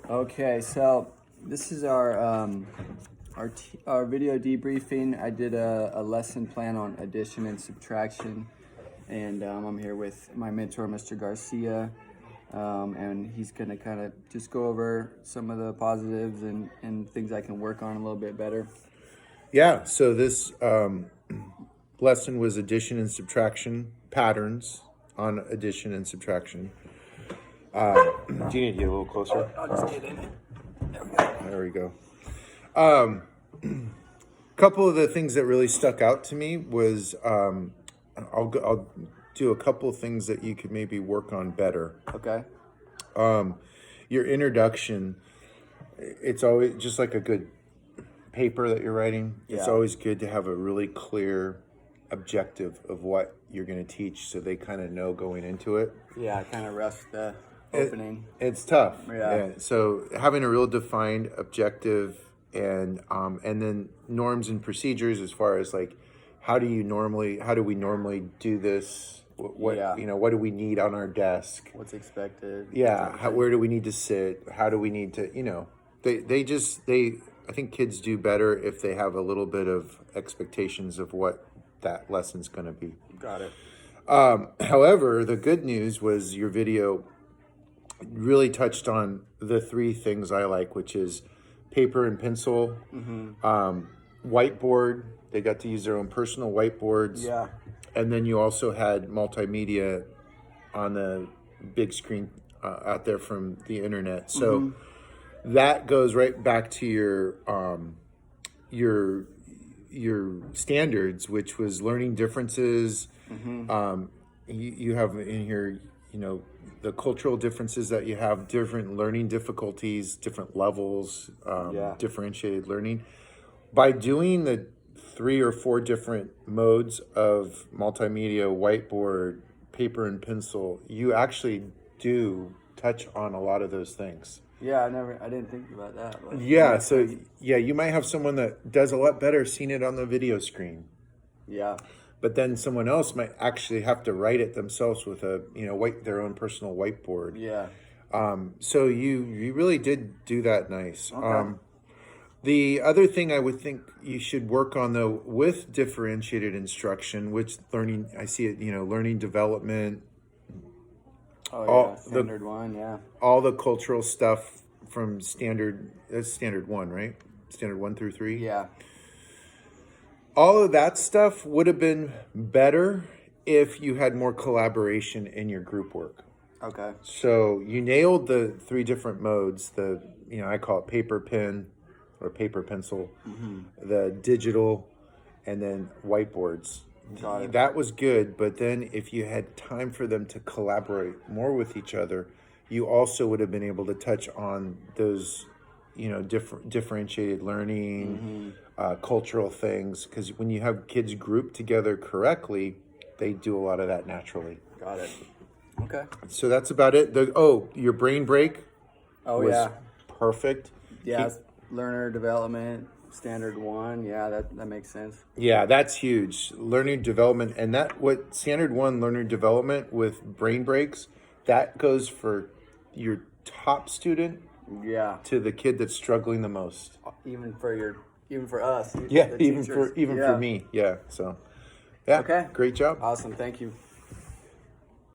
Okay, so this is our video debriefing. I did a lesson plan on addition and subtraction, and I'm here with my mentor, Mr. Garcia, and he's gonna kind of just go over some of the positives and things I can work on a little bit better. Yeah, so this lesson was addition and subtraction patterns on addition and subtraction. Do you need to get a little closer? I'll just get in it. There we go. There we go. Couple of the things that really stuck out to me was I'll do a couple of things that you could maybe work on better. Okay. Your introduction, it's always just like a good paper that you're writing. Yeah. It's always good to have a really clear objective of what you're going to teach, so they kind of know going into it. Yeah, kind of rough the opening. It's tough. Yeah. So having a real defined objective and then norms and procedures as far as like how do we normally do this? What what do we need on our desk? What's expected? Yeah. Where do we need to sit? How do we need to I think kids do better if they have a little bit of expectations of what that lesson's going to be. Got it. However, the good news was your video really touched on the three things I like, which is paper and pencil, whiteboard. They got to use their own personal whiteboards. Yeah. And then you also had multimedia on the big screen out there from the internet. So that goes right back to your standards, which was learning differences. You have in here, the cultural differences that you have, different learning difficulties, different levels, differentiated learning. By doing the 3 or 4 different modes of multimedia, whiteboard, paper and pencil, you actually do touch on a lot of those things. Yeah, I didn't think about that. But yeah, so you might have someone that does a lot better seeing it on the video screen. Yeah. But then someone else might actually have to write it themselves with their own personal whiteboard. Yeah. So you really did do that nice. Okay. The other thing I would think you should work on, though, with differentiated instruction, which learning, I see it, learning development. Oh, yeah, standard one, yeah. All the cultural stuff from standard 1, right? Standard 1 through 3? Yeah. All of that stuff would have been better if you had more collaboration in your group work. Okay. So you nailed the 3 different modes, I call it paper pen or paper pencil, the digital, and then whiteboards. Got it. That was good, but then if you had time for them to collaborate more with each other, you also would have been able to touch on those, differentiated learning, cultural things, because when you have kids grouped together correctly, they do a lot of that naturally. Got it. Okay. So that's about it. Your brain break was perfect. Yeah, learner development, standard 1. Yeah, that makes sense. Yeah, that's huge. Learning development, and what standard 1 learner development with brain breaks, that goes for your top student. Yeah. To the kid that's struggling the most. Even for us. Yeah, even for me. Yeah. So, yeah. Okay. Great job. Awesome. Thank you.